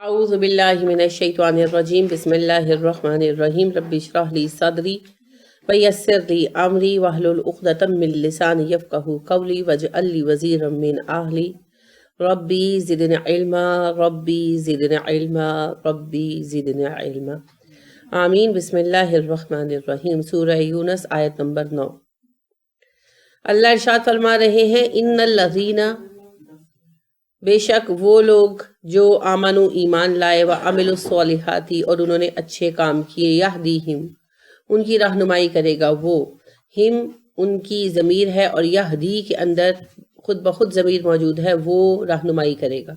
اعوذ باللہ من الشیطان الرجیم بسم اللہ الرحمن الرحیم رب اشرح لی صدری ویسر لی امری واحلل عقدۃ من لسانی یفقہوا قولی واجعل لی وزیرا من اہلی ربی زدنی علما ربی زدنی علما ربی زدنی علما آمین۔ بسم اللہ الرحمن الرحیم، سورہ یونس آیت نمبر 9۔ اللہ ارشاد فرما رہے ہیں، ان الذین، بے شک وہ لوگ جو آمنو ایمان لائے، وعملوا الصالحات اور انہوں نے اچھے کام کیے، یہدیہم ان کی رہنمائی کرے گا وہ، ہم ان کی ضمیر ہے اور یہدی کے اندر خود بخود ضمیر موجود ہے، وہ رہنمائی کرے گا۔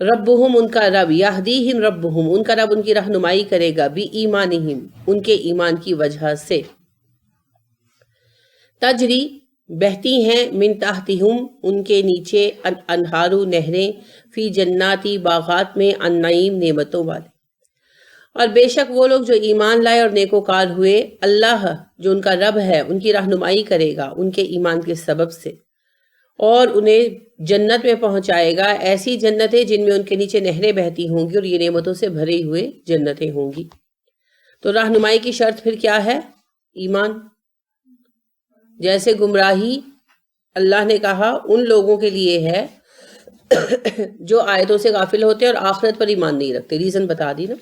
ربہم ان کا رب، یہدیہم ربہم ان کا رب ان کی رہنمائی کرے گا، بی ایمانہم ان کے ایمان کی وجہ سے، تجری بہتی ہیں، من تحتہم ان کے نیچے، انہارو نہریں، فی جناتی باغات میں، النعیم نعمتوں والے۔ اور بے شک وہ لوگ جو ایمان لائے اور نیکوکار ہوئے، اللہ جو ان کا رب ہے ان کی رہنمائی کرے گا ان کے ایمان کے سبب سے، اور انہیں جنت میں پہنچائے گا، ایسی جنتیں جن میں ان کے نیچے نہریں بہتی ہوں گی اور یہ نعمتوں سے بھرے ہوئے جنتیں ہوں گی۔ تو رہنمائی کی شرط پھر کیا ہے؟ ایمان۔ جیسے گمراہی اللہ نے کہا ان لوگوں کے لیے ہے جو آیتوں سے غافل ہوتے ہیں اور آخرت پر ایمان نہیں رکھتے، ریزن بتا دی نا۔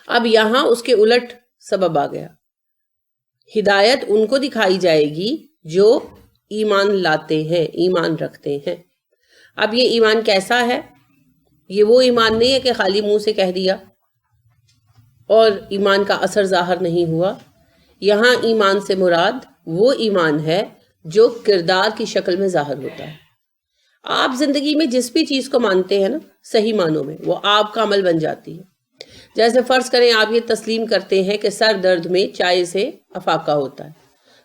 اب یہاں اس کے الٹ سبب آ گیا، ہدایت ان کو دکھائی جائے گی جو ایمان لاتے ہیں، ایمان رکھتے ہیں۔ اب یہ ایمان کیسا ہے؟ یہ وہ ایمان نہیں ہے کہ خالی منہ سے کہہ دیا اور ایمان کا اثر ظاہر نہیں ہوا۔ یہاں ایمان سے مراد وہ ایمان ہے جو کردار کی شکل میں ظاہر ہوتا ہے۔ آپ زندگی میں جس بھی چیز کو مانتے ہیں نا، صحیح معنوں میں وہ آپ کا عمل بن جاتی ہے۔ جیسے فرض کریں آپ یہ تسلیم کرتے ہیں کہ سر درد میں چائے سے افاقہ ہوتا ہے،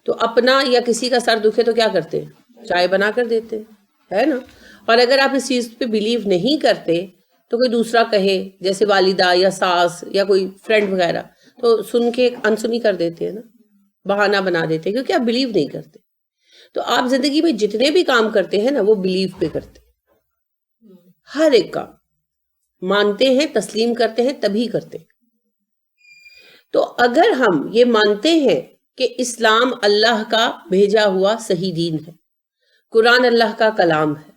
تو اپنا یا کسی کا سر دکھے تو کیا کرتے ہیں؟ چائے بنا کر دیتے ہیں، ہے نا۔ اور اگر آپ اس چیز پہ بلیو نہیں کرتے تو کوئی دوسرا کہے، جیسے والدہ یا ساس یا کوئی فرینڈ وغیرہ، تو سن کے انسنی کر دیتے ہیں نا، بہانہ بنا دیتے ہیں، کیونکہ آپ بلیو نہیں کرتے۔ تو آپ زندگی میں جتنے بھی کام کرتے ہیں نا وہ بلیو پہ کرتے ہیں، ہر ایک کام مانتے ہیں، تسلیم کرتے ہیں، تبھی کرتے ہیں۔ تو اگر ہم یہ مانتے ہیں کہ اسلام اللہ کا بھیجا ہوا صحیح دین ہے، قرآن اللہ کا کلام ہے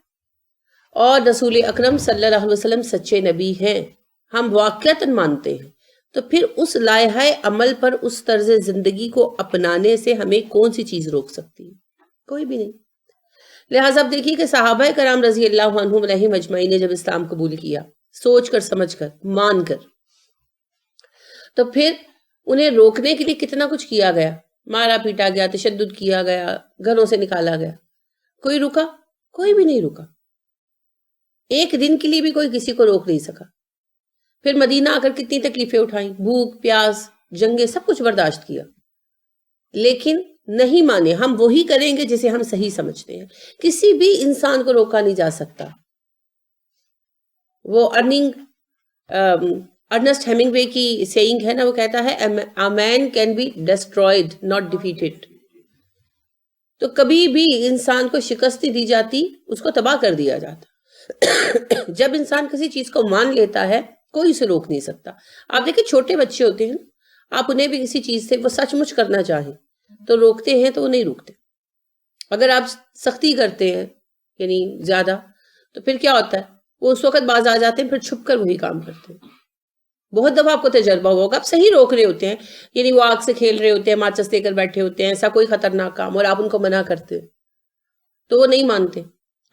اور رسول اکرم صلی اللہ علیہ وسلم سچے نبی ہیں، ہم واقعتاً مانتے ہیں، تو پھر اس لائحہ عمل پر، اس طرز زندگی کو اپنانے سے ہمیں کون سی چیز روک سکتی ہے؟ کوئی بھی نہیں۔ لہٰذا اب دیکھیے کہ صحابہ کرام رضی اللہ عنہم علیہم اجمعین نے جب اسلام قبول کیا، سوچ کر، سمجھ کر، مان کر، تو پھر انہیں روکنے کے لیے کتنا کچھ کیا گیا، مارا پیٹا گیا، تشدد کیا گیا، گھروں سے نکالا گیا، کوئی رکا؟ کوئی بھی نہیں رکا۔ ایک دن کے لیے بھی کوئی کسی کو روک نہیں سکا۔ پھر مدینہ آ کر کتنی تکلیفیں اٹھائیں، بھوک پیاس، جنگیں، سب کچھ برداشت کیا، لیکن نہیں مانے۔ ہم وہی کریں گے جسے ہم صحیح سمجھتے ہیں۔ کسی بھی انسان کو روکا نہیں جا سکتا۔ وہ ارنسٹ ہیمنگ وے کی سیئنگ ہے نا، وہ کہتا ہے a man can be destroyed not defeated۔ تو کبھی بھی انسان کو شکست دی جاتی، اس کو تباہ کر دیا جاتا۔ جب انسان کسی چیز کو مان لیتا ہے کوئی اسے روک نہیں سکتا۔ آپ دیکھیں چھوٹے بچے ہوتے ہیں، آپ انہیں بھی کسی چیز سے وہ سچ مچ کرنا چاہیں تو روکتے ہیں تو وہ نہیں روکتے۔ اگر آپ سختی کرتے ہیں یعنی زیادہ، تو پھر کیا ہوتا ہے؟ وہ اس وقت باز آ جاتے ہیں، پھر چھپ کر وہی کام کرتے ہیں۔ بہت دفعہ آپ کو تجربہ ہوگا، آپ صحیح روک رہے ہوتے ہیں، یعنی وہ آگ سے کھیل رہے ہوتے ہیں، ماچس لے کر بیٹھے ہوتے ہیں، ایسا کوئی خطرناک کام، اور آپ ان کو منع کرتے ہیں تو وہ نہیں مانتے۔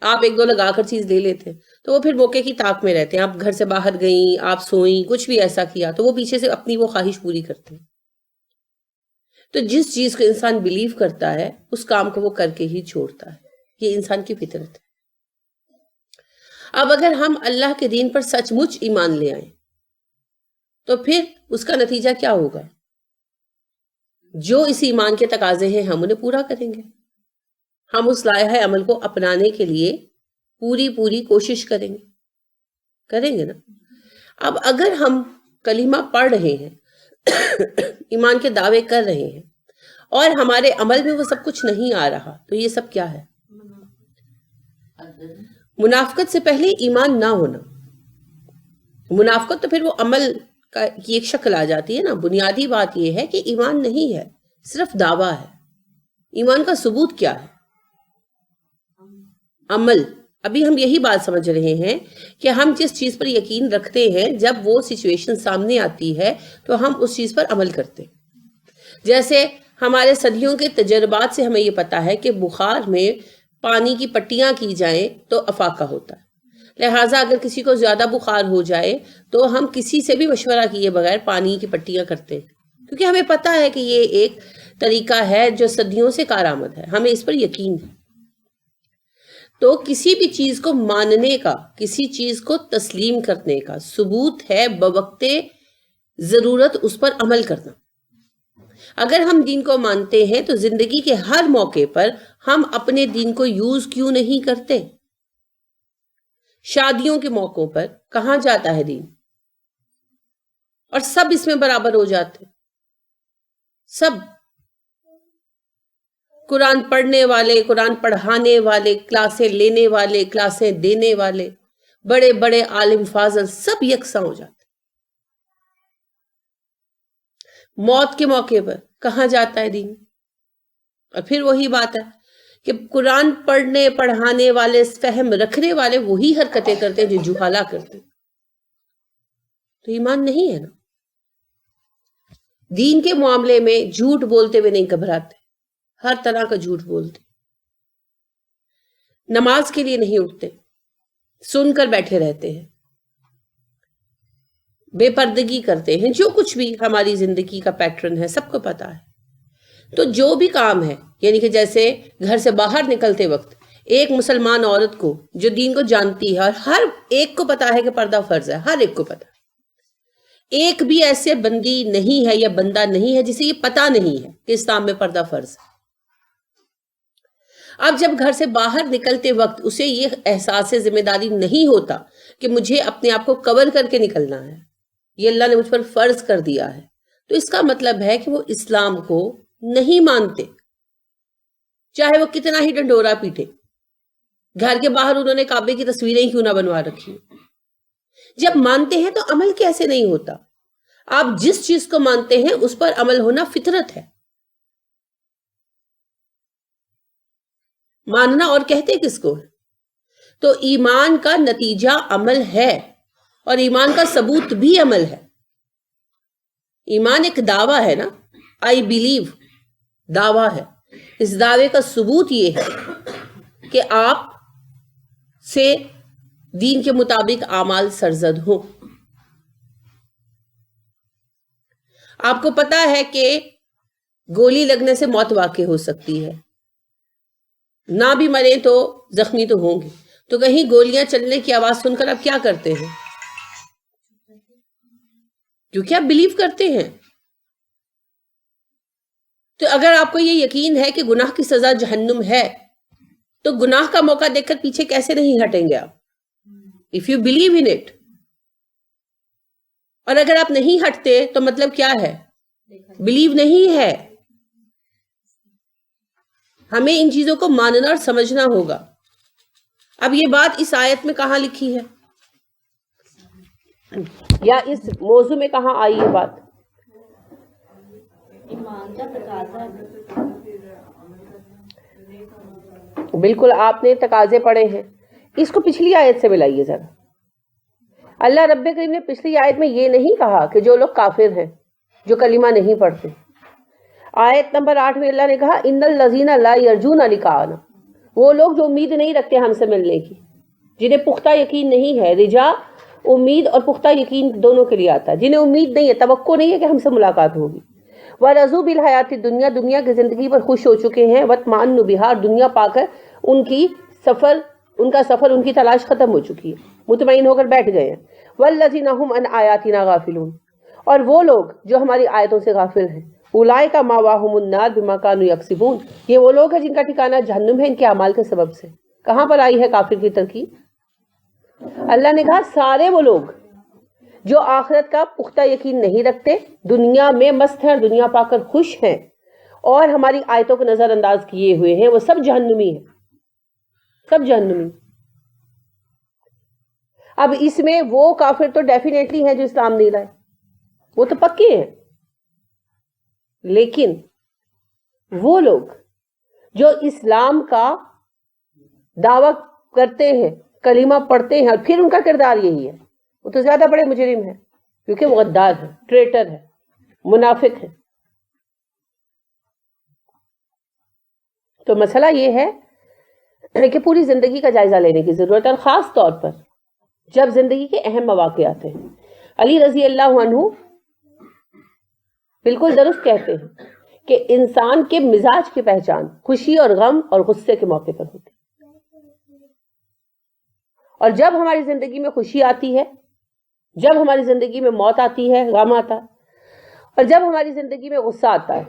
آپ ایک دو لگا کر چیز لے لیتے ہیں تو وہ پھر موقع کی طاق میں رہتے ہیں۔ آپ گھر سے باہر گئیں، آپ سوئیں، کچھ بھی ایسا کیا تو وہ پیچھے سے اپنی وہ خواہش پوری کرتے ہیں۔ تو جس چیز کو انسان بلیو کرتا ہے اس کام کو وہ کر کے ہی چھوڑتا ہے، یہ انسان کی فطرت ہے۔ اب اگر ہم اللہ کے دین پر سچ مچ ایمان لے آئیں تو پھر اس کا نتیجہ کیا ہوگا؟ جو اس ایمان کے تقاضے ہیں ہم انہیں پورا کریں گے، ہم اس لائحہ عمل کو اپنانے کے لیے پوری کوشش کریں گے نا۔ اب اگر ہم کلمہ پڑھ رہے ہیں، ایمان کے دعوے کر رہے ہیں، اور ہمارے عمل میں وہ سب کچھ نہیں آ رہا، تو یہ سب کیا ہے؟ منافقت سے پہلے ایمان نہ ہونا۔ منافقت تو پھر وہ عمل کی ایک شکل آ جاتی ہے نا. بنیادی بات یہ ہے کہ ایمان نہیں ہے، صرف دعویٰ ہے. ایمان کا ثبوت کیا ہے؟ عمل. ابھی ہم یہی بات سمجھ رہے ہیں کہ ہم جس چیز پر یقین رکھتے ہیں جب وہ سچویشن سامنے آتی ہے تو ہم اس چیز پر عمل کرتے ہیں. جیسے ہمارے صدیوں کے تجربات سے ہمیں یہ پتا ہے کہ بخار میں پانی کی پٹیاں کی جائیں تو افاقہ ہوتا ہے. لہٰذا اگر کسی کو زیادہ بخار ہو جائے تو ہم کسی سے بھی مشورہ کیے بغیر پانی کی پٹیاں کرتے ہیں، کیونکہ ہمیں پتا ہے کہ یہ ایک طریقہ ہے جو صدیوں سے کارآمد ہے، ہمیں اس پر یقین ہے. تو کسی بھی چیز کو ماننے کا، کسی چیز کو تسلیم کرنے کا ثبوت ہے بوقت ضرورت اس پر عمل کرنا. اگر ہم دین کو مانتے ہیں تو زندگی کے ہر موقع پر ہم اپنے دین کو یوز کیوں نہیں کرتے؟ شادیوں کے موقعوں پر کہاں جاتا ہے دین؟ اور سب اس میں برابر ہو جاتے، سب قرآن پڑھنے والے، قرآن پڑھانے والے، کلاسیں لینے والے، کلاسیں دینے والے، بڑے بڑے عالم فاضل سب یکساں ہو جاتے. موت کے موقع پر کہاں جاتا ہے دین؟ اور پھر وہی بات ہے کہ قرآن پڑھنے پڑھانے والے، فہم رکھنے والے وہی حرکتیں کرتے ہیں جو جہالا کرتے. تو ایمان نہیں ہے نا. دین کے معاملے میں جھوٹ بولتے ہوئے نہیں گھبراتے، ہر طرح کا جھوٹ بولتے. نماز کے لیے نہیں اٹھتے، سن کر بیٹھے رہتے ہیں، بے پردگی کرتے ہیں. جو کچھ بھی ہماری زندگی کا پیٹرن ہے سب کو پتا ہے. تو جو بھی کام ہے، یعنی کہ جیسے گھر سے باہر نکلتے وقت ایک مسلمان عورت کو جو دین کو جانتی ہے، اور ہر ایک کو پتا ہے کہ پردہ فرض ہے، ہر ایک کو پتا ہے. ایک بھی ایسے بندی نہیں ہے یا بندہ نہیں ہے جسے یہ پتا نہیں ہے کہ اسلام میں پردہ فرض ہے. اب جب گھر سے باہر نکلتے وقت اسے یہ احساس ذمہ داری نہیں ہوتا کہ مجھے اپنے آپ کو کور کر کے نکلنا ہے، یہ اللہ نے مجھ پر فرض کر دیا ہے، تو اس کا مطلب ہے کہ وہ اسلام کو نہیں مانتے، چاہے وہ کتنا ہی ڈنڈورا پیٹے. گھر کے باہر انہوں نے کعبے کی تصویریں کیوں نہ بنوا رکھی. جب مانتے ہیں تو عمل کیسے نہیں ہوتا؟ آپ جس چیز کو مانتے ہیں اس پر عمل ہونا فطرت ہے. ماننا اور کہتے کس کو ہے؟ تو ایمان کا نتیجہ عمل ہے، اور ایمان کا ثبوت بھی عمل ہے. ایمان ایک دعویٰ ہے نا، آئی بلیو دعویٰ ہے. اس دعوے کا ثبوت یہ ہے کہ آپ سے دین کے مطابق اعمال سرزد ہوں. آپ کو پتا ہے کہ گولی لگنے سے موت واقع ہو سکتی ہے، نہ بھی مرے تو زخمی تو ہوں گے. تو کہیں گولیاں چلنے کی آواز سن کر آپ کیا کرتے ہیں؟ کیونکہ آپ بلیو کرتے ہیں. تو اگر آپ کو یہ یقین ہے کہ گناہ کی سزا جہنم ہے تو گناہ کا موقع دیکھ کر پیچھے کیسے نہیں ہٹیں گے آپ؟ If you believe in it. اور اگر آپ نہیں ہٹتے تو مطلب کیا ہے؟ بلیو نہیں ہے. ہمیں ان چیزوں کو ماننا اور سمجھنا ہوگا. اب یہ بات اس آیت میں کہاں لکھی ہے یا اس موضوع میں کہاں آئی یہ بات؟ بالکل آپ نے تقاضے پڑھے ہیں. اس کو پچھلی آیت سے ملائیے ذرا. اللہ رب کریم نے پچھلی آیت میں یہ نہیں کہا کہ جو لوگ کافر ہیں، جو کلمہ نہیں پڑھتے. آیت نمبر 8 میں اللہ نے کہا ان الذین لا یرجون لقاءنا، وہ لوگ جو امید نہیں رکھتے ہم سے ملنے کی، جنہیں پختہ یقین نہیں ہے. رجا امید اور پختہ یقین دونوں کے لیے آتا ہے. جنہیں امید نہیں ہے، توقع نہیں ہے کہ ہم سے ملاقات ہوگی. وَرَضُوا بِالْحَيَاةِ الدُّنْيَا، دنیا کی زندگی پر خوش ہو چکے ہیں. وَاطْمَأَنُّوا بِهَا، دنیا پا کر ان کا سفر ان کی تلاش ختم ہو چکی ہے، مطمئن ہو کر بیٹھ گئے ہیں. وَالَّذِينَ هُمْ عَنْ آيَاتِنَا غَافِلُونَ، اور وہ لوگ جو ہماری آیتوں سے غافل ہیں. اولئک مأواہم النار بما كانوا یکسبون، یہ وہ لوگ ہیں جن کا ٹھکانہ جہنم ہے ان کے اعمال کے سبب سے. کہاں پر آئی ہے کافر کی ترکیب؟ اللہ نے کہا سارے وہ لوگ جو آخرت کا پختہ یقین نہیں رکھتے، دنیا میں مست ہیں، دنیا پا کر خوش ہیں، اور ہماری آیتوں کو نظر انداز کیے ہوئے ہیں، وہ سب جہنمی ہیں، سب جہنمی. اب اس میں وہ کافر تو ڈیفینیٹلی ہے جو اسلام نہیں لائے، وہ تو پکے ہیں، لیکن وہ لوگ جو اسلام کا دعویٰ کرتے ہیں، کلمہ پڑھتے ہیں، اور پھر ان کا کردار یہی ہے، وہ تو زیادہ بڑے مجرم ہیں، کیونکہ وہ غدار ہے، ٹریٹر ہے، منافق ہے۔ تو مسئلہ یہ ہے کہ پوری زندگی کا جائزہ لینے کی ضرورت ہے، اور خاص طور پر جب زندگی کے اہم مواقع آتے ہیں۔ علی رضی اللہ عنہ بالکل درست کہتے ہیں کہ انسان کے مزاج کی پہچان خوشی اور غم اور غصے کے موقع پر ہوتی ہے، اور جب ہماری زندگی میں خوشی آتی ہے، جب ہماری زندگی میں موت آتی ہے، غم آتا ہے، اور جب ہماری زندگی میں غصہ آتا ہے،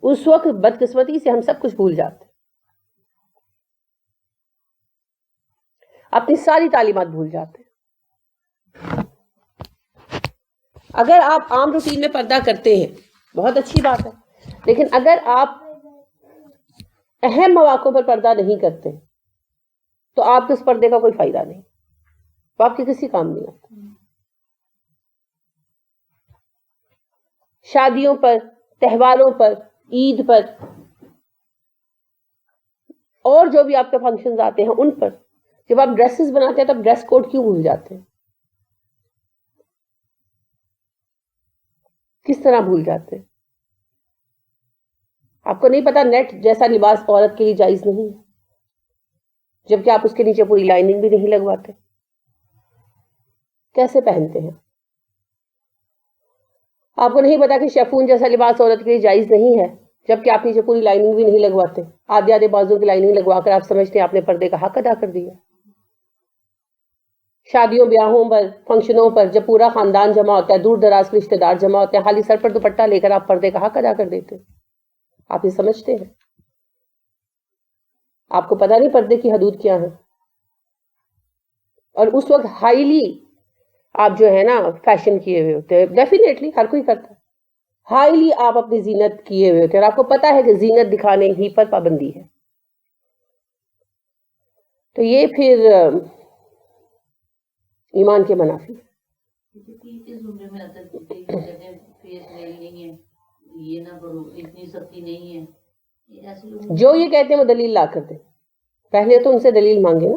اس وقت بدقسمتی سے ہم سب کچھ بھول جاتے ہیں، اپنی ساری تعلیمات بھول جاتے ہیں۔ اگر آپ عام روٹین میں پردہ کرتے ہیں بہت اچھی بات ہے، لیکن اگر آپ اہم مواقع پر پردہ نہیں کرتے تو آپ کے اس پردے کا کوئی فائدہ نہیں، وہ آپ کے کسی کام نہیں آتا۔ شادیوں پر، تہواروں پر، عید پر، اور جو بھی آپ کے فنکشنز آتے ہیں ان پر جب آپ ڈریسز بناتے ہیں تب ڈریس کوڈ کیوں بھول جاتے ہیں؟ کس طرح بھول جاتے ہیں؟ آپ کو نہیں پتا نیٹ جیسا لباس عورت کے لیے جائز نہیں ہے، جبکہ آپ اس کے نیچے پوری لائننگ بھی نہیں لگواتے، کیسے پہنتے ہیں؟ آپ کو نہیں پتا کہ شیفون جیسا لباس عورت کے لیے جائز نہیں ہے، جبکہ آپ نیچے پوری لائننگ بھی نہیں لگواتے، آدھے آدھے بازوں کی لائننگ لگوا کر آپ سمجھتے ہیں آپ نے پردے کا حق ادا کر دیا۔ شادیوں بیاہوں پر، فنکشنوں پر جب پورا خاندان جمع ہوتا ہے، دور دراز کے رشتے دار جمع ہوتے ہیں، خالی سر پر دوپٹہ لے کر آپ پردے کا حق ادا کر دیتے ہیں۔ آپ یہ سمجھتے ہیں؟ آپ کو پتہ نہیں پردے کی حدود کیا ہیں، اور اس وقت ہائیلی آپ جو ہے نا فیشن کیے ہوئے ہوتے ہیں، ڈیفینیٹلی ہر کوئی کرتا ہے، ہائیلی آپ اپنی زینت کیے ہوئے ہوتے ہیں، اور آپ کو پتا ہے کہ زینت دکھانے ہی پر پابندی ہے۔ تو یہ پھر ایمان کے منافی ہے۔ جو یہ کہتے ہیں وہ دلیل لا کر دیں، پہلے تو ان سے دلیل مانگے نا،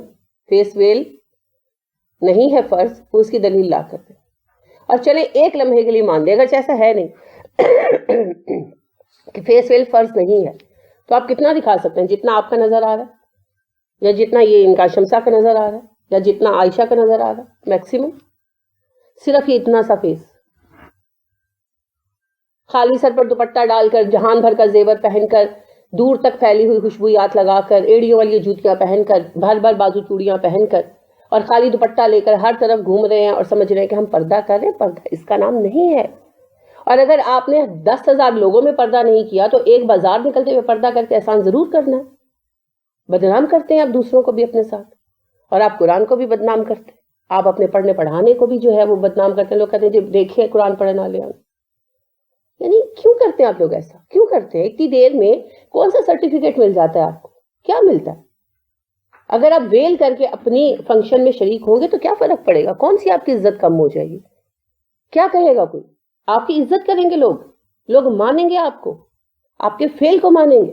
فیس ویل نہیں ہے فرض، وہ اس کی دلیل لا کر دیں، اور چلے ایک لمحے کے لیے مان دیں، اگر ایسا ہے نہیں کہ فیس ویل فرض نہیں ہے تو آپ کتنا دکھا سکتے ہیں؟ جتنا آپ کا نظر آ رہا ہے، یا جتنا یہ ان کا شمسا کا نظر آ رہا ہے، یا جتنا عائشہ کا نظر آ رہا ہے، میکسیمم صرف یہ اتنا سا فیس، خالی سر پر دوپٹہ ڈال کر، جہان بھر کا زیور پہن کر، دور تک پھیلی ہوئی خوشبویات لگا کر، ایڑیوں والی جوتیاں پہن کر، بھر بھر بازو چوڑیاں پہن کر، اور خالی دوپٹہ لے کر ہر طرف گھوم رہے ہیں اور سمجھ رہے ہیں کہ ہم پردہ کر رہے ہیں۔ پردہ اس کا نام نہیں ہے، اور اگر آپ نے 10,000 لوگوں میں پردہ نہیں کیا تو ایک بازار نکلتے ہوئے پردہ کر کے احسان ضرور کرنا ہے۔ بدنام کرتے ہیں آپ دوسروں کو بھی اپنے ساتھ، اور آپ قرآن کو بھی بدنام کرتے ہیں، آپ اپنے پڑھنے پڑھانے کو بھی جو ہے وہ بدنام کرتے ہیں۔ لوگ کہتے ہیں جب دیکھیں قرآن پڑھنے والے، یعنی کیوں کرتے ہیں آپ لوگ ایسا؟ کیوں کرتے ہیں؟ اتنی دیر میں کون سا سرٹیفکیٹ مل جاتا ہے آپ کو؟ کیا ملتا ہے؟ اگر آپ ویل کر کے اپنی فنکشن میں شریک ہوں گے تو کیا فرق پڑے گا؟ کون سی آپ کی عزت کم ہو جائے گی؟ کیا کہے گا کوئی؟ آپ کی عزت کریں گے لوگ مانیں گے آپ کو، آپ کے فیل کو مانیں گے۔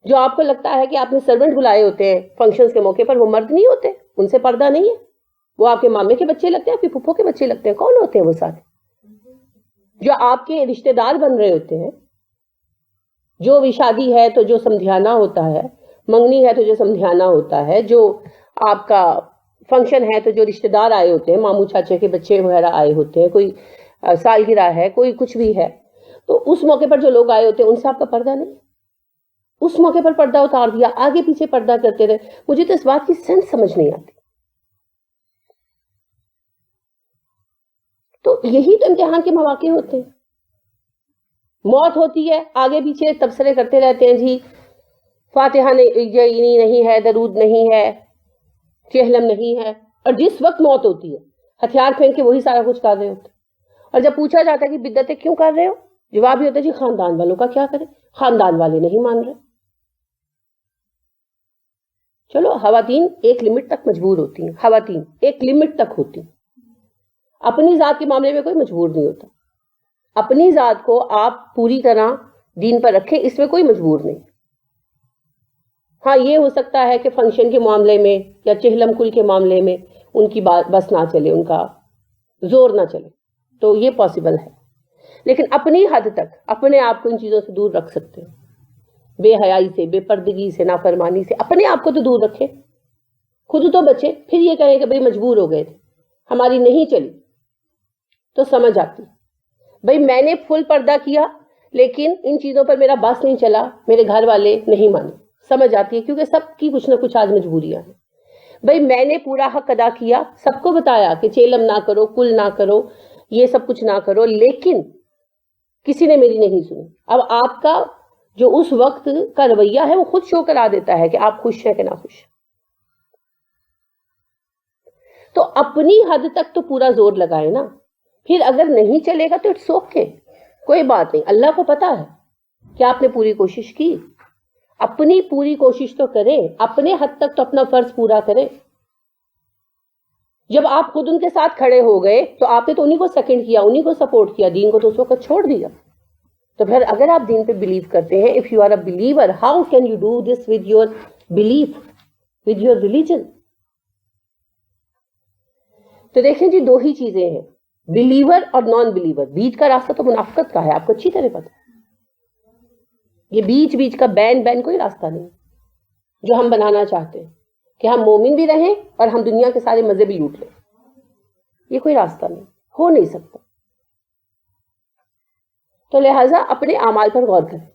جو آپ کو لگتا ہے کہ آپ نے سرونٹ بلائے ہوتے ہیں فنکشنز کے موقع پر، وہ مرد نہیں ہوتے، ان سے پردہ نہیں ہے، وہ آپ کے مامے کے بچے لگتے ہیں، آپ کے پھپھو کے بچے لگتے ہیں۔ کون ہوتے ہیں وہ سارے؟ جو آپ کے رشتہ دار بن رہے ہوتے ہیں، جو بھی شادی ہے تو جو سمدھیانہ ہوتا ہے، منگنی ہے تو جو سمدھیانہ ہوتا ہے، جو آپ کا فنکشن ہے تو جو رشتہ دار آئے ہوتے ہیں، ماموں چاچے کے بچے وغیرہ آئے ہوتے ہیں، کوئی سالگرہ ہے، کوئی کچھ بھی ہے، تو اس موقع پر جو لوگ آئے ہوتے ہیں ان سے آپ کا پردہ نہیں، اس موقع پر پردہ اتار دیا، آگے پیچھے پردہ کرتے رہے۔ مجھے تو اس بات کی سینس سمجھ نہیں آتی۔ تو یہی تو امتحان کے مواقع ہوتے ہیں، موت ہوتی ہے، آگے پیچھے تبصرے کرتے رہتے ہیں، جی فاتحہ نہیں ہے، درود نہیں ہے، چہلم نہیں ہے، اور جس وقت موت ہوتی ہے ہتھیار پھینک کے وہی سارا کچھ کر رہے ہوتے ہیں، اور جب پوچھا جاتا ہے کہ بدعتیں کیوں کر رہے ہو، جواب یہ ہوتا ہے جی خاندان والوں کا کیا کریں، خاندان والے نہیں مان رہے۔ چلو خواتین ایک لمٹ تک مجبور ہوتی ہیں، خواتین ایک لمٹ تک ہوتی ہیں، اپنی ذات کے معاملے میں کوئی مجبور نہیں ہوتا. اپنی ذات کو آپ پوری طرح دین پر رکھیں، اس میں کوئی مجبور نہیں. ہاں یہ ہو سکتا ہے کہ فنکشن کے معاملے میں یا چہلم کل کے معاملے میں ان کی بس نہ چلے، ان کا زور نہ چلے، تو یہ پاسبل ہے. لیکن اپنی حد تک اپنے آپ کو ان چیزوں سے دور رکھ سکتے ہیں، بے حیائی سے، بے پردگی سے، نافرمانی سے اپنے آپ کو تو دور رکھیں، خود تو بچے. پھر یہ کہیں کہ بھئی مجبور ہو گئے تھے، ہماری نہیں چلی، تو سمجھ آتی. بھئی میں نے فل پردہ کیا لیکن ان چیزوں پر میرا بس نہیں چلا، میرے گھر والے نہیں مانے، سمجھ آتی ہے، کیونکہ سب کی کچھ نہ کچھ آج مجبوریاں ہیں. بھئی میں نے پورا حق ادا کیا، سب کو بتایا کہ چیلم نہ کرو، کل نہ کرو، یہ سب کچھ نہ کرو، لیکن کسی نے میری نہیں سنی. اب آپ کا جو اس وقت کا رویہ ہے وہ خود شو کرا دیتا ہے کہ آپ خوش ہیں کہ نہ خوش. تو اپنی حد تک تو پورا زور لگائے نا. پھر اگر نہیں چلے گا تو اٹس اوکے، کوئی بات نہیں. اللہ کو پتا ہے کہ آپ نے پوری کوشش کی، اپنی پوری کوشش تو کریں، اپنے حد تک تو اپنا فرض پورا کریں. جب آپ خود ان کے ساتھ کھڑے ہو گئے تو آپ نے تو انہی کو سیکنڈ کیا، انہی کو سپورٹ کیا، دین کو تو اس وقت چھوڑ دیا. تو پھر اگر آپ دین پہ بلیو کرتے ہیں، if you are a believer, how can you do this with your belief, with your religion؟ تو دیکھیں جی دو ہی چیزیں ہیں، بلیور اور نان بلیور. بیچ کا راستہ تو منافقت کا ہے، آپ کو اچھی طرح پتا. یہ بیچ کا بین کوئی راستہ نہیں جو ہم بنانا چاہتے ہیں کہ ہم مومن بھی رہیں اور ہم دنیا کے سارے مزے بھی لوٹ لیں. یہ کوئی راستہ نہیں، ہو نہیں سکتا. تو لہٰذا اپنے اعمال پر غور کریں.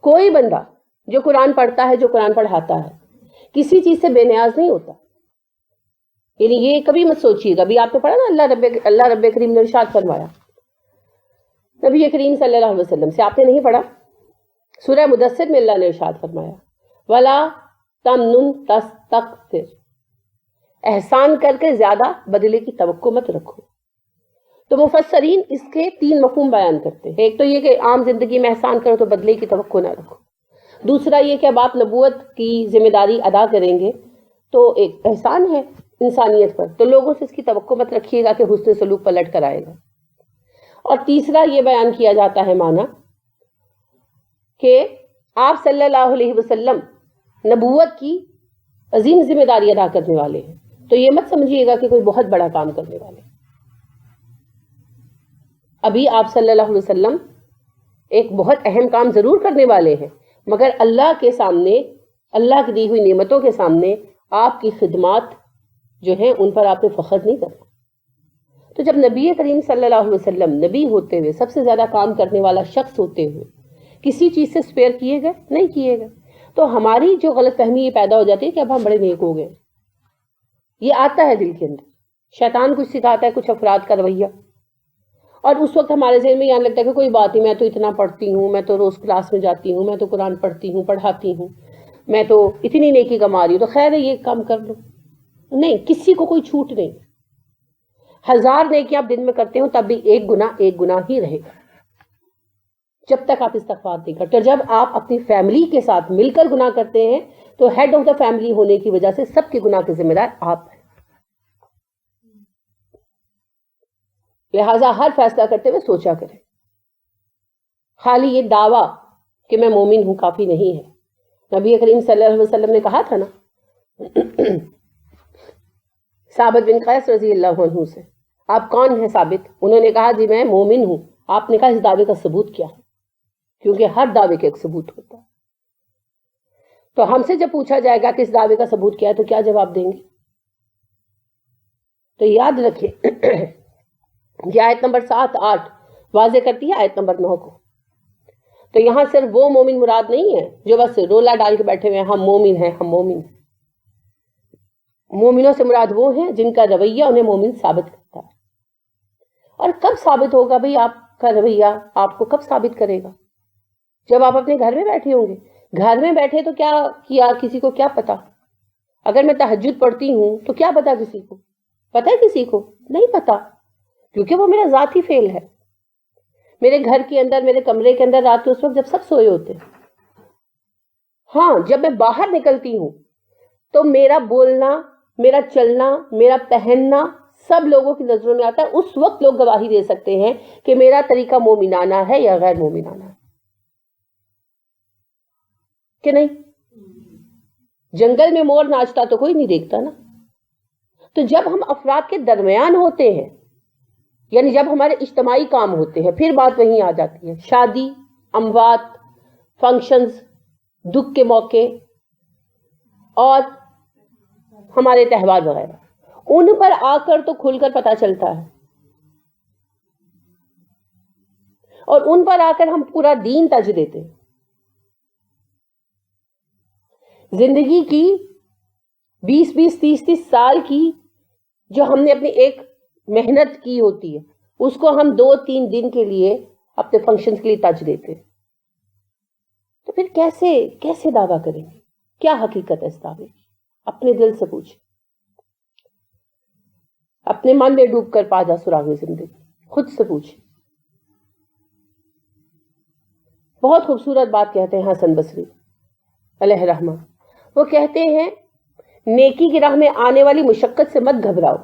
کوئی بندہ جو قرآن پڑھتا ہے، جو قرآن پڑھاتا ہے، کسی چیز سے بے نیاز نہیں ہوتا. یعنی یہ کبھی مت سوچیے گا. ابھی آپ نے پڑھا نا اللہ رب کریم نے ارشاد فرمایا نبی کریم صلی اللہ علیہ وسلم سے، آپ نے نہیں پڑھا؟ سورہ مدثر میں اللہ نے ارشاد فرمایا وَلَا تَمْنُن تَسْتَكْثِرْ، احسان کر کے زیادہ بدلے کی توقع مت رکھو. تو مفسرین اس کے 3 مفہوم بیان کرتے ہیں. ایک تو یہ کہ عام زندگی میں احسان کرو تو بدلے کی توقع نہ رکھو. دوسرا یہ کہ اب آپ نبوت کی ذمہ داری ادا کریں گے تو ایک احسان ہے انسانیت پر، تو لوگوں سے اس کی توقع مت رکھیے گا کہ حسن سلوک پلٹ کر آئے گا. اور تیسرا یہ بیان کیا جاتا ہے معنی کہ آپ صلی اللہ علیہ وسلم نبوت کی عظیم ذمہ داری ادا کرنے والے ہیں، تو یہ مت سمجھیے گا کہ کوئی بہت بڑا کام کرنے والے ہیں. ابھی آپ صلی اللہ علیہ وسلم ایک بہت اہم کام ضرور کرنے والے ہیں، مگر اللہ کے سامنے، اللہ کی دی ہوئی نعمتوں کے سامنے آپ کی خدمات جو ہیں ان پر آپ نے فخر نہیں کرنا. تو جب نبی کریم صلی اللہ علیہ وسلم نبی ہوتے ہوئے، سب سے زیادہ کام کرنے والا شخص ہوتے ہوئے، کسی چیز سے اسپیئر کیے گئے؟ نہیں کیے گئے. تو ہماری جو غلط فہمی یہ پیدا ہو جاتی ہے کہ اب ہم بڑے نیک ہو گئے. یہ آتا ہے دل کے اندر، شیطان کچھ سکھاتا ہے، کچھ افراد کا رویہ، اور اس وقت ہمارے ذہن میں یہ آنے لگتا ہے کہ کوئی بات نہیں، میں تو اتنا پڑھتی ہوں، میں تو روز کلاس میں جاتی ہوں، میں تو قرآن پڑھتی ہوں، پڑھاتی ہوں، میں تو اتنی نیکی کما رہی ہوں، تو خیر ہے یہ کام کر لو. نہیں، کسی کو کوئی چھوٹ نہیں. 1000 نیکیاں آپ دن میں کرتے ہو تب بھی ایک گناہ ہی رہے گا جب تک آپ استغفار نہیں کرتے. جب آپ اپنی فیملی کے ساتھ مل کر گناہ کرتے ہیں تو ہیڈ آف دا فیملی ہونے کی وجہ سے سب کے گناہ کے ذمہ دار آپ ہیں. لہٰذا ہر فیصلہ کرتے ہوئے سوچا کریں. خالی یہ دعویٰ کہ میں مومن ہوں کافی نہیں ہے. نبی کریم صلی اللہ علیہ وسلم نے کہا تھا نا ثابت بن قیس رضی اللہ عنہ سے، آپ کون ہیں ثابت؟ انہوں نے کہا جی میں مومن ہوں. آپ نے کہا اس دعوے کا ثبوت کیا ہے؟ کیونکہ ہر دعوے کا ایک ثبوت ہوتا ہے. تو ہم سے جب پوچھا جائے گا کہ اس دعوے کا ثبوت کیا ہے تو کیا جواب دیں گے؟ تو یاد رکھیں یہ آیت نمبر 7 8 واضح کرتی ہے آیت نمبر 9 کو. تو یہاں صرف وہ مومن مراد نہیں ہے جو بس رولا ڈال کے بیٹھے ہوئے ہیں ہم مومن ہیں ہم مومن ہیں. مومنوں سے مراد وہ ہیں جن کا رویہ انہیں مومن ثابت کرتا ہے. اور کب ثابت ہوگا بھئی آپ کا رویہ آپ کو کب ثابت کرے گا؟ جب آپ اپنے گھر میں بیٹھے ہوں گے. گھر میں بیٹھے تو کیا کیا کسی کو کیا پتا؟ اگر میں تہجد پڑھتی ہوں تو کیا پتا کسی کو؟ پتا ہے کسی کو؟ نہیں پتا، کیونکہ وہ میرا ذاتی فعل ہے. میرے گھر کے اندر، میرے کمرے کے اندر رات کے اس وقت جب سب سوئے ہوتے ہیں. ہاں جب میں باہر نکلتی ہوں تو میرا بولنا، میرا چلنا، میرا پہننا سب لوگوں کی نظروں میں آتا ہے. اس وقت لوگ گواہی دے سکتے ہیں کہ میرا طریقہ مومنانہ ہے یا غیر مومنانہ ہے کہ نہیں. جنگل میں مور ناچتا تو کوئی نہیں دیکھتا نا. تو جب ہم افراد کے درمیان ہوتے ہیں، یعنی جب ہمارے اجتماعی کام ہوتے ہیں، پھر بات وہیں آ جاتی ہے. شادی، اموات، فنکشنز، دکھ کے موقع اور ہمارے تہوار وغیرہ، ان پر آ کر تو کھل کر پتہ چلتا ہے، اور ان پر آ کر ہم پورا دین تج دیتے ہیں. زندگی کی 20-20 30-30 سال کی جو ہم نے اپنی ایک محنت کی ہوتی ہے، اس کو ہم 2-3 دن کے لیے اپنے فنکشنز کے لیے تج دیتے. تو پھر کیسے دعویٰ کریں گے؟ کیا حقیقت ہے اس دعوے کی؟ اپنے دل سے پوچھیں، اپنے من میں ڈوب کر پا جا سراغ زندگی، خود سے پوچھیں. بہت خوبصورت بات کہتے ہیں حسن بصری علیہ رحمہ. وہ کہتے ہیں نیکی کی راہ میں آنے والی مشقت سے مت گھبراؤ،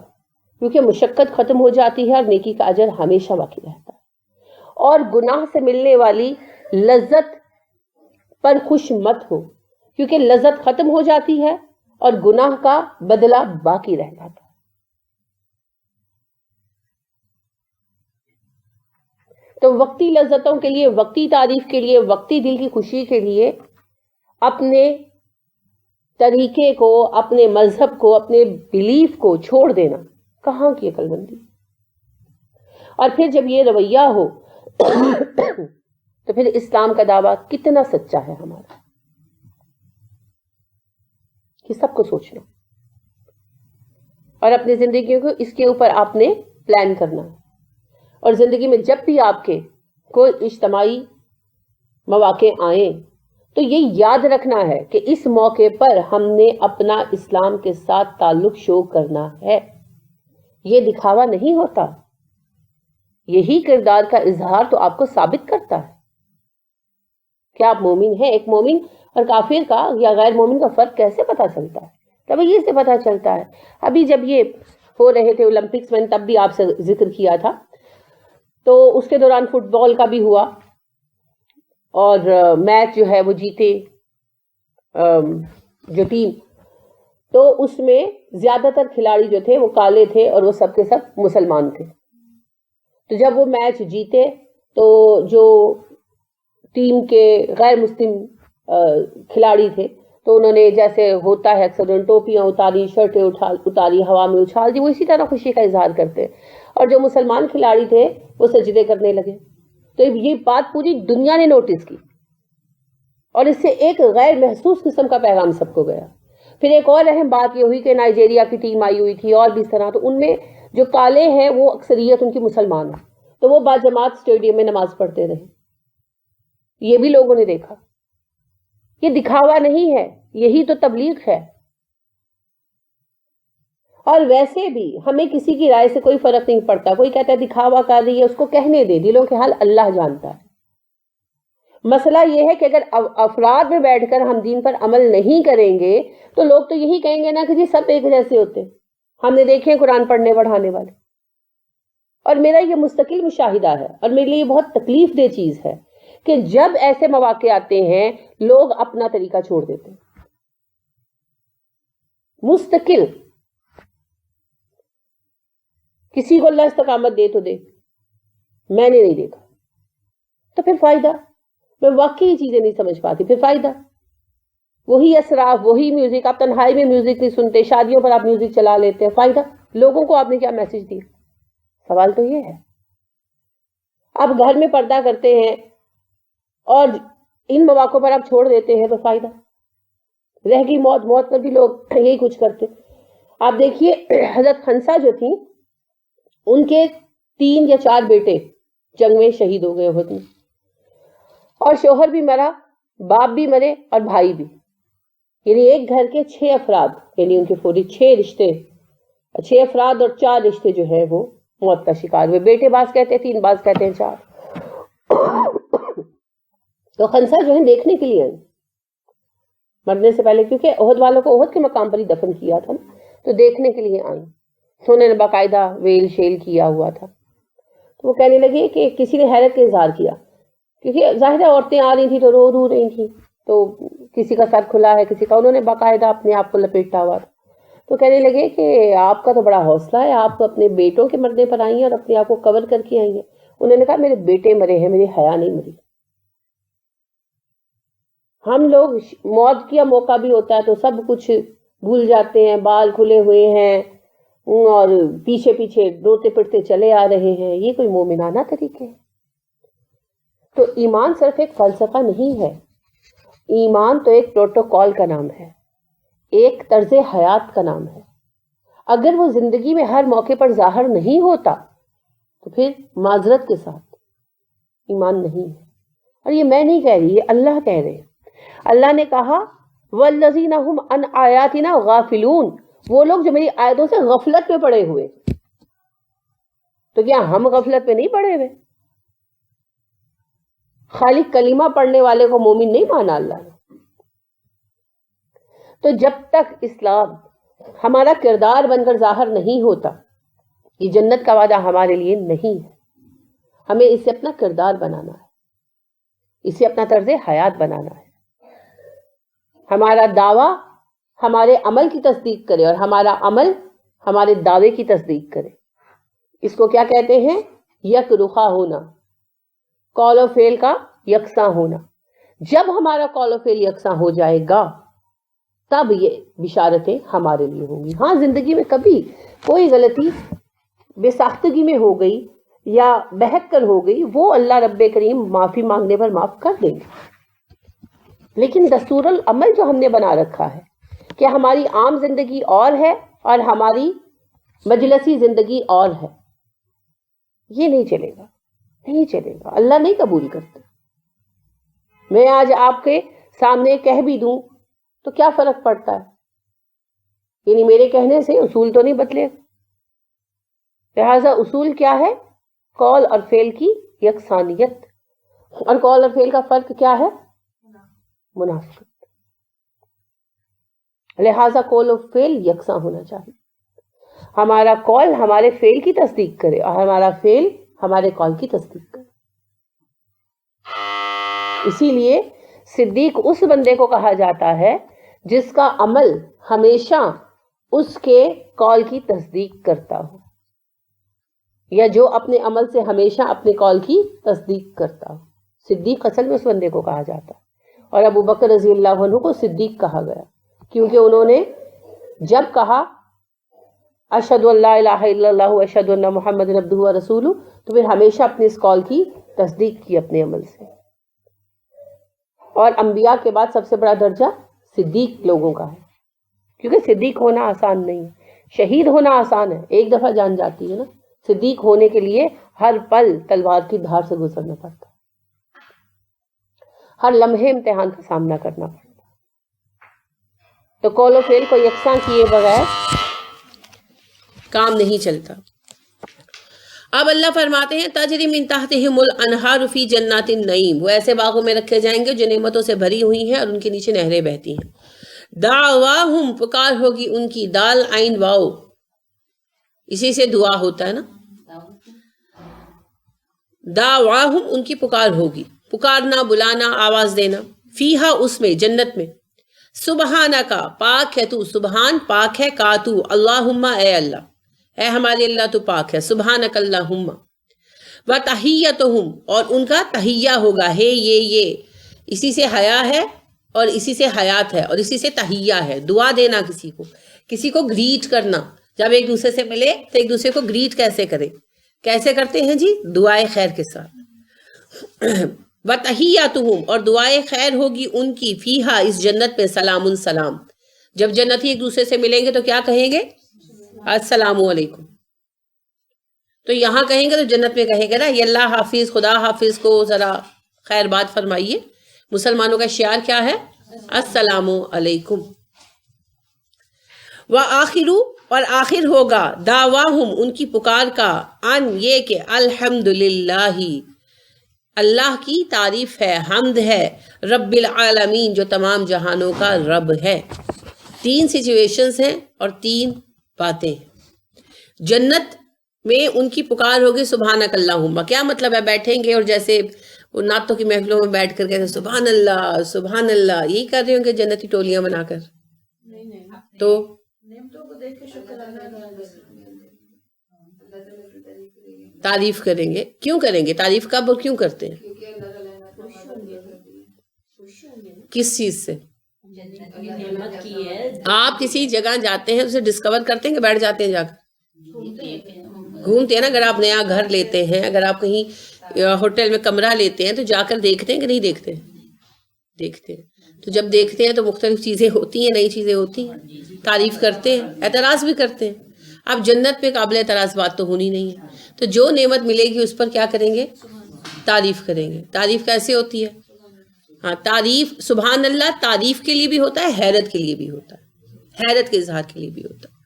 کیونکہ مشقت ختم ہو جاتی ہے اور نیکی کا اجر ہمیشہ باقی رہتا ہے. اور گناہ سے ملنے والی لذت پر خوش مت ہو، کیونکہ لذت ختم ہو جاتی ہے اور گناہ کا بدلہ باقی رہ جاتا ہے. تو وقتی لذتوں کے لیے، وقتی تعریف کے لیے، وقتی دل کی خوشی کے لیے اپنے طریقے کو، اپنے مذہب کو، اپنے بلیف کو چھوڑ دینا کہاں کی عقل مندی. اور پھر جب یہ رویہ ہو تو پھر اسلام کا دعویٰ کتنا سچا ہے ہمارا، یہ سب کو سوچنا اور اپنی زندگی کو اس کے اوپر آپ نے پلان کرنا. اور زندگی میں جب بھی آپ کے کوئی اجتماعی مواقع آئیں تو یہ یاد رکھنا ہے کہ اس موقع پر ہم نے اپنا اسلام کے ساتھ تعلق شو کرنا ہے. یہ دکھاوا نہیں ہوتا، یہی کردار کا اظہار تو آپ کو ثابت کرتا ہے کہ آپ مومن ہیں. ایک مومن اور کافر کا یا غیر مومن کا فرق کیسے پتا چلتا ہے؟ رویے سے پتا چلتا ہے. ابھی جب یہ ہو رہے تھے اولمپکس میں، تب بھی آپ سے ذکر کیا تھا، تو اس کے دوران فٹ بال کا بھی ہوا اور میچ جو ہے وہ جیتے جو ٹیم، تو اس میں زیادہ تر کھلاڑی جو تھے وہ کالے تھے اور وہ سب کے سب مسلمان تھے. تو جب وہ میچ جیتے تو جو ٹیم کے غیر مسلم کھلاڑی تھے تو انہوں نے، جیسے ہوتا ہے اکثر، ٹوپیاں اتاری، شرٹیں اتاری، ہوا میں اچھال دی، وہ اسی طرح خوشی کا اظہار کرتے. اور جو مسلمان کھلاڑی تھے وہ سجدے کرنے لگے. تو یہ بات پوری دنیا نے نوٹس کی اور اس سے ایک غیر محسوس قسم کا پیغام سب کو گیا. پھر ایک اور اہم بات یہ ہوئی کہ نائجیریا کی ٹیم آئی ہوئی تھی اور بھی اس طرح، تو ان میں جو کالے ہیں وہ اکثریت ان کی مسلمان ہے، تو وہ باجماعت اسٹیڈیم میں نماز پڑھتے رہے. یہ بھی لوگوں نے دیکھا. یہ دکھاوا نہیں ہے، یہی تو تبلیغ ہے. اور ویسے بھی ہمیں کسی کی رائے سے کوئی فرق نہیں پڑتا. کوئی کہتا ہے دکھاوا کر رہی ہے، اس کو کہنے دے، دلوں کے حال اللہ جانتا ہے. مسئلہ یہ ہے کہ اگر افراد میں بیٹھ کر ہم دین پر عمل نہیں کریں گے تو لوگ تو یہی کہیں گے نا کہ جی سب ایک جیسے ہوتے. ہم نے دیکھے قرآن پڑھنے پڑھانے والے. اور میرا یہ مستقل مشاہدہ ہے اور میرے لیے بہت تکلیف دہ چیز ہے کہ جب ایسے مواقع آتے ہیں لوگ اپنا طریقہ چھوڑ دیتے ہیں. مستقل کسی کو اللہ استقامت دے تو دے، میں نے نہیں دیکھا. تو پھر فائدہ؟ میں واقعی چیزیں نہیں سمجھ پاتی. پھر فائدہ وہی اسراف، وہی میوزک. آپ تنہائی میں میوزک نہیں سنتے، شادیوں پر آپ میوزک چلا لیتے ہیں. فائدہ؟ لوگوں کو آپ نے کیا میسج دیا؟ سوال تو یہ ہے. آپ گھر میں پردہ کرتے ہیں اور ان مواقعوں پر آپ چھوڑ دیتے ہیں، تو فائدہ؟ رہ گئی موت. موت پر بھی لوگ یہی کچھ کرتے. آپ دیکھیے حضرت خنسا جو تھی، ان کے 3 یا 4 بیٹے جنگ میں شہید ہو گئے ہوتے، اور شوہر بھی مرا، باپ بھی مرے اور بھائی بھی. یعنی ایک گھر کے 6 افراد، یعنی ان کے پورے 6 رشتے، 6 افراد اور 4 رشتے جو ہیں وہ موت کا شکار ہوئے. بیٹے بعض کہتے ہیں 3، بعض کہتے ہیں 4. تو خنسا جو ہے دیکھنے کے لیے آئی. مرنے سے پہلے، کیونکہ عہد والوں کو عہد کے مقام پر ہی دفن کیا تھا نا، تو دیکھنے کے لیے آئیں. انہوں نے باقاعدہ ویل شیل کیا ہوا تھا. تو وہ کہنے لگے کہ کسی نے حیرت کا اظہار کیا، کیونکہ ظاہر ہے عورتیں آ رہی تھیں تو رو رہی تھیں، تو کسی کا سر کھلا ہے، کسی کا، انہوں نے باقاعدہ اپنے آپ کو لپیٹا ہوا تھا. تو کہنے لگے کہ آپ کا تو بڑا حوصلہ ہے، آپ تو اپنے بیٹوں کے مرنے پر آئی ہیں اور اپنے آپ کو کور کر کے آئی ہیں. انہوں نے کہا میرے بیٹے مرے ہیں، میری حیا نہیں مری. ہم لوگ موت کا موقع بھی ہوتا ہے تو سب کچھ بھول جاتے ہیں، بال کھلے ہوئے ہیں اور پیچھے پیچھے روتے پٹتے چلے آ رہے ہیں. یہ کوئی مومنانہ طریقے ہیں؟ تو ایمان صرف ایک فلسفہ نہیں ہے، ایمان تو ایک پروٹوکول کا نام ہے، ایک طرز حیات کا نام ہے. اگر وہ زندگی میں ہر موقع پر ظاہر نہیں ہوتا تو پھر معذرت کے ساتھ ایمان نہیں ہے. اور یہ میں نہیں کہہ رہی، یہ اللہ کہہ رہے ہیں. اللہ نے کہا وَالَّذِينَ هُمْ عَنْ آيَاتِنَا غَافِلُونَ، وہ لوگ جو میری آیتوں سے غفلت میں پڑے ہوئے. تو کیا ہم غفلت میں نہیں پڑے ہوئے؟ خالی کلمہ پڑھنے والے کو مومن نہیں مانا اللہ نے. تو جب تک اسلام ہمارا کردار بن کر ظاہر نہیں ہوتا، یہ جنت کا وعدہ ہمارے لیے نہیں ہے. ہمیں اسے اپنا کردار بنانا ہے، اسے اپنا طرز حیات بنانا ہے. ہمارا دعویٰ ہمارے عمل کی تصدیق کرے اور ہمارا عمل ہمارے دعوے کی تصدیق کرے. اس کو کیا کہتے ہیں؟ یک رخا ہونا، قول و فعل کا یکساں ہونا. جب ہمارا قول و فعل یکساں ہو جائے گا تب یہ بشارتیں ہمارے لیے ہوں گی. ہاں زندگی میں کبھی کوئی غلطی بے ساختگی میں ہو گئی یا بہک کر ہو گئی، وہ اللہ رب کریم معافی مانگنے پر معاف کر دیں گے. لیکن دستور العمل جو ہم نے بنا رکھا ہے کہ ہماری عام زندگی اور ہے اور ہماری مجلسی زندگی اور ہے، یہ نہیں چلے گا، نہیں چلے گا. اللہ نہیں قبول کرتے. میں آج آپ کے سامنے کہہ بھی دوں تو کیا فرق پڑتا ہے؟ یعنی میرے کہنے سے اصول تو نہیں بدلے. لہذا اصول کیا ہے؟ قول اور فعل کی یکسانیت. اور قول اور فعل کا فرق کیا ہے؟ منافقت. لہذا قول و فعل یکساں ہونا چاہیے. ہمارا قول ہمارے فعل کی تصدیق کرے اور ہمارا فعل ہمارے قول کی تصدیق کرے. اسی لیے صدیق اس بندے کو کہا جاتا ہے جس کا عمل ہمیشہ اس کے قول کی تصدیق کرتا ہو، یا جو اپنے عمل سے ہمیشہ اپنے قول کی تصدیق کرتا ہو. صدیق اصل میں اس بندے کو کہا جاتا ہے. اور ابو بکر رضی اللہ عنہ کو صدیق کہا گیا کیونکہ انہوں نے جب کہا اشہد ان لا الہ الا اللہ اشہد ان محمد عبدہ ورسولہ، تو پھر ہمیشہ اپنے اس قول کی تصدیق کی اپنے عمل سے. اور انبیاء کے بعد سب سے بڑا درجہ صدیق لوگوں کا ہے، کیونکہ صدیق ہونا آسان نہیں ہے. شہید ہونا آسان ہے، ایک دفعہ جان جاتی ہے نا. صدیق ہونے کے لیے ہر پل تلوار کی دھار سے گزرنا پڑتا ہے، ہر لمحے امتحان کا سامنا کرنا پڑتا ہے. تو قول و فعل کو یکساں کیے بغیر کام نہیں چلتا. اب اللہ فرماتے ہیں تجری من تحتہم الانہار فی جنات النعیم، وہ ایسے باغوں میں رکھے جائیں گے جو نعمتوں سے بھری ہوئی ہیں اور ان کے نیچے نہریں بہتی ہیں. دعواہم، پکار ہوگی ان کی، دال عین واؤ، اسی سے دعا ہوتا ہے نا. دعواہم، ان کی پکار ہوگی، پکارنا، بلانا، آواز دینا. فیہا، اس میں، جنت میں. سبحانکا، پاک ہے تو، سبحان پاک ہے، کا تو، اللہم اے اللہ، اے ہمارے اللہ تو پاک ہے. سبحانک اللہم. و تحیتہم، اور ان کا تحیہ ہوگا، ہے یہ اسی سے حیا ہے اور اسی سے حیات ہے اور اسی سے تحیہ ہے. دعا دینا کسی کو گریٹ کرنا. جب ایک دوسرے سے ملے تو ایک دوسرے کو گریٹ کیسے کرتے ہیں جی؟ دعائے خیر کے ساتھ. وَتَحِيَّتُهُمْ، اور دعائے خیر ہوگی ان کی، فیہا، اس جنت میں، سلام سلام. جب جنتی ایک دوسرے سے ملیں گے تو کیا کہیں گے؟ السلام علیکم. تو یہاں کہیں گے تو جنت میں کہیں گے نا یہ اللہ حافظ، خدا حافظ کو ذرا خیر بات فرمائیے. مسلمانوں کا شعار کیا ہے؟ السلام علیکم. وآخر، اور آخر ہوگا، دعواہم، ان کی پکار کا، ان، یہ کہ الحمدللہ، اللہ کی تعریف ہے، حمد ہے، رب العالمین جو تمام جہانوں کا رب ہے۔ 3 سچویشنز ہیں اور 3 باتیں ہیں۔ جنت میں ان کی پکار ہوگی سبحانک اللہم، کیا مطلب ہے؟ بیٹھیں گے اور جیسے وہ نعتوں کی محفلوں میں بیٹھ کر کہتے ہیں سبحان اللہ سبحان اللہ، یہی کر رہے ہوں گے جنتی ٹولیاں بنا کر؟ تو تعریف کریں گے۔ کیوں کریں گے تعریف؟ کب اور کیوں کرتے ہیں؟ کس چیز سے؟ آپ کسی جگہ جاتے ہیں اسے ڈسکور کرتے ہیں کہ بیٹھ جاتے ہیں جا کر؟ گھومتے ہیں نا۔ اگر آپ نیا گھر لیتے ہیں، اگر آپ کہیں ہوٹل میں کمرہ لیتے ہیں تو جا کر دیکھتے ہیں کہ نہیں دیکھتے؟ دیکھتے ہیں۔ تو جب دیکھتے ہیں تو مختلف چیزیں ہوتی ہیں، نئی چیزیں ہوتی ہیں، تعریف کرتے ہیں، اعتراض بھی کرتے ہیں۔ اب جنت پہ قابل اعتراض بات تو ہونی نہیں ہے، تو جو نعمت ملے گی اس پر کیا کریں گے؟ تعریف کریں گے۔ تعریف کیسے ہوتی ہے؟ ہاں، تعریف سبحان اللہ تعریف کے لیے بھی ہوتا ہے، حیرت کے لیے بھی ہوتا ہے، حیرت کے اظہار کے لیے بھی ہوتا ہے۔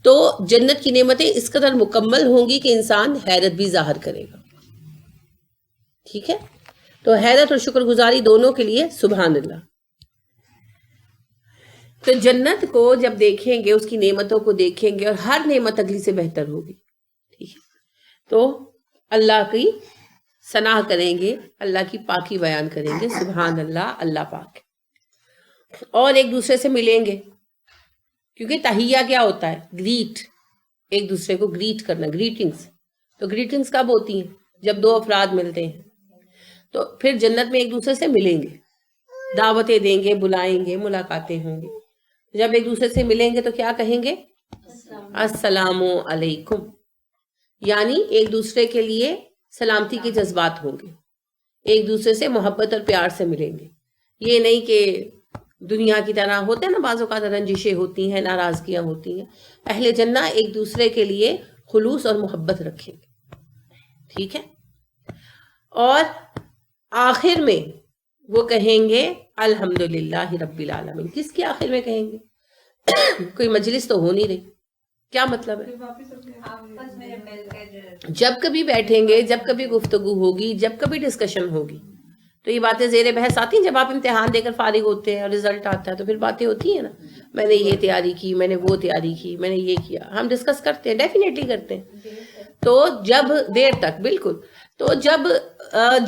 تو جنت کی نعمتیں اس قدر مکمل ہوں گی کہ انسان حیرت بھی ظاہر کرے گا۔ ٹھیک ہے، تو حیرت اور شکر گزاری دونوں کے لیے سبحان اللہ۔ تو جنت کو جب دیکھیں گے، اس کی نعمتوں کو دیکھیں گے اور ہر نعمت اگلی سے بہتر ہوگی۔ ٹھیک ہے، تو اللہ کی ثنا کریں گے، اللہ کی پاکی بیان کریں گے، سبحان اللہ، اللہ پاک۔ اور ایک دوسرے سے ملیں گے، کیونکہ تحیہ کیا ہوتا ہے؟ گریٹ، ایک دوسرے کو گریٹ کرنا، گریٹنگز۔ تو گریٹنگز کب ہوتی ہیں؟ جب 2 افراد ملتے ہیں۔ تو پھر جنت میں ایک دوسرے سے ملیں گے، دعوتیں دیں گے، بلائیں گے، ملاقاتیں ہوں گی۔ جب ایک دوسرے سے ملیں گے تو کیا کہیں گے؟ السلام علیکم، یعنی ایک دوسرے کے لیے سلامتی کے جذبات ہوں گے، ایک دوسرے سے محبت اور پیار سے ملیں گے۔ یہ نہیں کہ دنیا کی طرح ہوتے ہیں نا، بعض اوقات رنجشیں ہوتی ہیں، ناراضگیاں ہوتی ہیں۔ اہل جنہ ایک دوسرے کے لیے خلوص اور محبت رکھیں گے۔ ٹھیک ہے، اور آخر میں وہ کہیں گے الحمدللہ رب العالمین۔ کس کے آخر میں کہیں گے؟ کوئی مجلس تو ہو نہیں رہی، کیا مطلب ہے؟ جب کبھی بیٹھیں گے، جب کبھی گفتگو ہوگی، جب کبھی ڈسکشن ہوگی تو یہ باتیں زیر بحث آتی ہیں۔ جب آپ امتحان دے کر فارغ ہوتے ہیں اور رزلٹ آتا ہے تو پھر باتیں ہوتی ہیں نا، میں نے یہ تیاری کی، میں نے وہ تیاری کی، میں نے یہ کیا، ہم ڈسکس کرتے ہیں، ڈیفینیٹلی کرتے ہیں۔ تو جب دیر تک بالکل، تو جب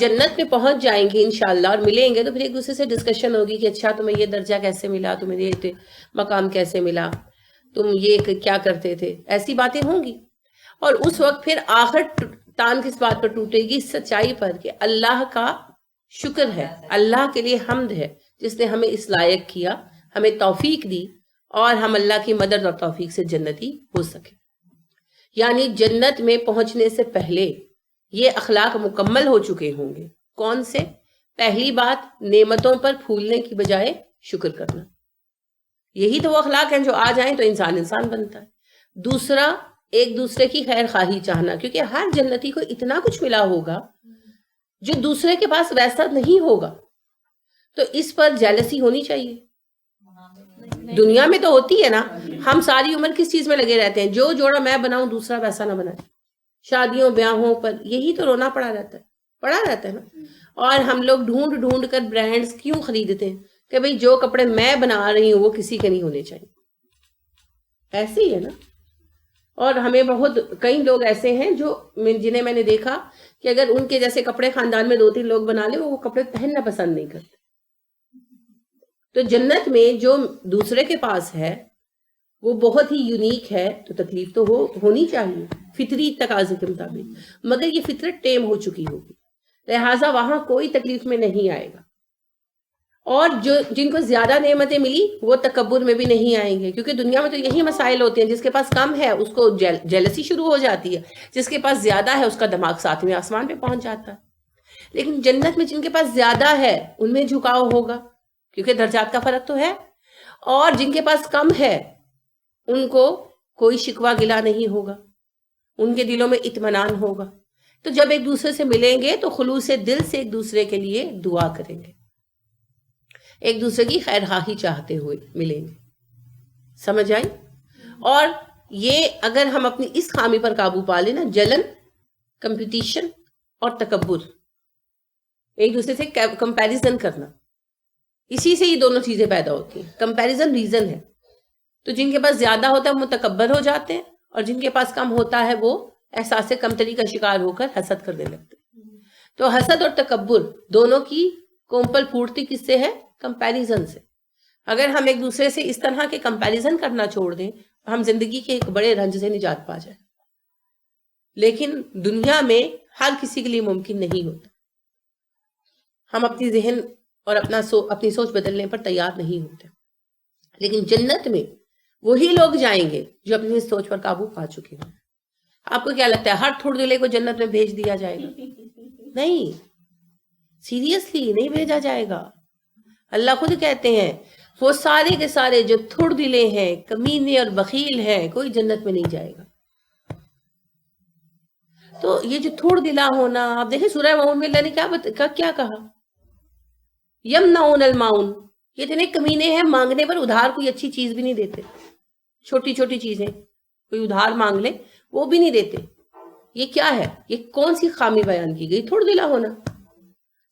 جنت میں پہنچ جائیں گے انشاءاللہ اور ملیں گے تو پھر ایک دوسرے سے ڈسکشن ہوگی کہ اچھا تمہیں یہ درجہ کیسے ملا، تمہیں یہ مقام کیسے ملا، تم یہ کیا کرتے تھے، ایسی باتیں ہوں گی۔ اور اس وقت پھر آخر تان کس بات پر ٹوٹے گی؟ سچائی پر، کہ اللہ کا شکر ہے، اللہ کے لیے حمد ہے جس نے ہمیں اس لائق کیا، ہمیں توفیق دی اور ہم اللہ کی مدد اور توفیق سے جنتی ہو سکے۔ یعنی جنت میں پہنچنے سے پہلے یہ اخلاق مکمل ہو چکے ہوں گے۔ کون سے؟ پہلی بات، نعمتوں پر پھولنے کی بجائے شکر کرنا، یہی تو وہ اخلاق ہیں جو آ جائیں تو انسان بنتا ہے۔ دوسرا، ایک دوسرے کی خیر خواہی چاہنا، کیونکہ ہر جنتی کو اتنا کچھ ملا ہوگا جو دوسرے کے پاس ویسا نہیں ہوگا، تو اس پر جیلسی ہونی چاہیے۔ دنیا میں تو ہوتی ہے نا، ہم ساری عمر کس چیز میں لگے رہتے ہیں؟ جو جوڑا میں بناؤں دوسرا ویسا نہ بنائے۔ شادیوں بیاہوں پر یہی تو رونا پڑا رہتا ہے نا۔ اور ہم لوگ ڈھونڈ کر برانڈز کیوں خریدتے ہیں کہ بھئی جو کپڑے میں بنا رہی ہوں وہ کسی کے نہیں ہونے چاہیے، ایسے ہی ہے نا۔ اور ہمیں کئی لوگ ایسے ہیں جو جنہیں میں نے دیکھا کہ اگر ان کے جیسے کپڑے خاندان میں 2-3 لوگ بنا لیں وہ کپڑے پہننا پسند نہیں کرتے۔ تو جنت میں جو دوسرے کے پاس ہے وہ بہت ہی یونیک ہے، تو تکلیف تو ہونی چاہیے فطری تقاضے کے مطابق، مگر یہ فطرت ٹیم ہو چکی ہوگی، لہٰذا وہاں کوئی تکلیف میں نہیں آئے گا۔ اور جن کو زیادہ نعمتیں ملی وہ تکبر میں بھی نہیں آئیں گے، کیونکہ دنیا میں تو یہی مسائل ہوتے ہیں، جس کے پاس کم ہے اس کو جیلسی شروع ہو جاتی ہے، جس کے پاس زیادہ ہے اس کا دماغ 7ویں آسمان پہ پہنچ جاتا ہے۔ لیکن جنت میں جن کے پاس زیادہ ہے ان میں جھکاؤ ہوگا، کیونکہ درجات کا فرق تو ہے، اور جن کے پاس کم ہے ان کو کوئی شکوہ گلہ نہیں ہوگا، ان کے دلوں میں اطمینان ہوگا۔ تو جب ایک دوسرے سے ملیں گے تو خلوص دل سے ایک دوسرے کے لیے دعا کریں گے، ایک دوسرے کی خیر خواہی چاہتے ہوئے ملیں گے۔ سمجھ آئی؟ اور یہ اگر ہم اپنی اس خامی پر قابو پا لیں نا، جلن، کمپٹیشن اور تکبر، ایک دوسرے سے کمپیریزن کرنا، اسی سے یہ دونوں چیزیں پیدا ہوتی ہیں. کمپیریزن ریزن ہے. تو جن کے پاس زیادہ ہوتا ہے وہ متکبر ہو جاتے ہیں، اور جن کے پاس کم ہوتا ہے وہ احساس کمتری کا شکار ہو کر حسد کرنے لگتے ہیں. تو حسد اور تکبر دونوں کی کومپل پھوٹتی کس سے ہے؟ کمپیریزن سے. اگر ہم ایک دوسرے سے اس طرح کے کمپیریزن کرنا چھوڑ دیں تو ہم زندگی کے ایک بڑے رنج سے نجات پا جائیں. لیکن دنیا میں ہر کسی کے لیے ممکن نہیں ہوتا. ہم اپنی ذہن اور اپنی سوچ بدلنے پر تیار نہیں ہوتے. لیکن جنت میں وہی لوگ جائیں گے جو اپنی سوچ پر قابو پا چکے ہیں. آپ کو کیا لگتا ہے ہر تھوڑ دلے کو جنت میں بھیج دیا جائے گا؟ نہیں، سیریسلی نہیں بھیجا جائے گا. اللہ خود کہتے ہیں وہ سارے کے سارے جو تھوڑ دلے ہیں، کمینے اور بخیل ہیں، کوئی جنت میں نہیں جائے گا. تو یہ جو تھوڑ دلا ہونا، آپ دیکھیں سورہ معون میں اللہ نے کیا کہا؟ یمنعون الماعون، یہ اتنے کمینے ہیں، مانگنے پر ادھار کوئی اچھی چیز بھی نہیں دیتے. چھوٹی چھوٹی چیزیں کوئی ادھار مانگ لے وہ بھی نہیں دیتے. یہ کیا ہے؟ یہ کون سی خامی بیان کی گئی؟ تھوڑ دلا ہونا.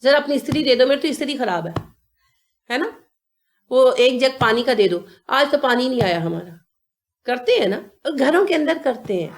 ذرا اپنی استری دے دو، میری تو استری خراب ہے نا، وہ ایک جگ پانی کا دے دو، آج تو پانی نہیں آیا ہمارا. کرتے ہیں نا، اور گھروں کے اندر کرتے ہیں.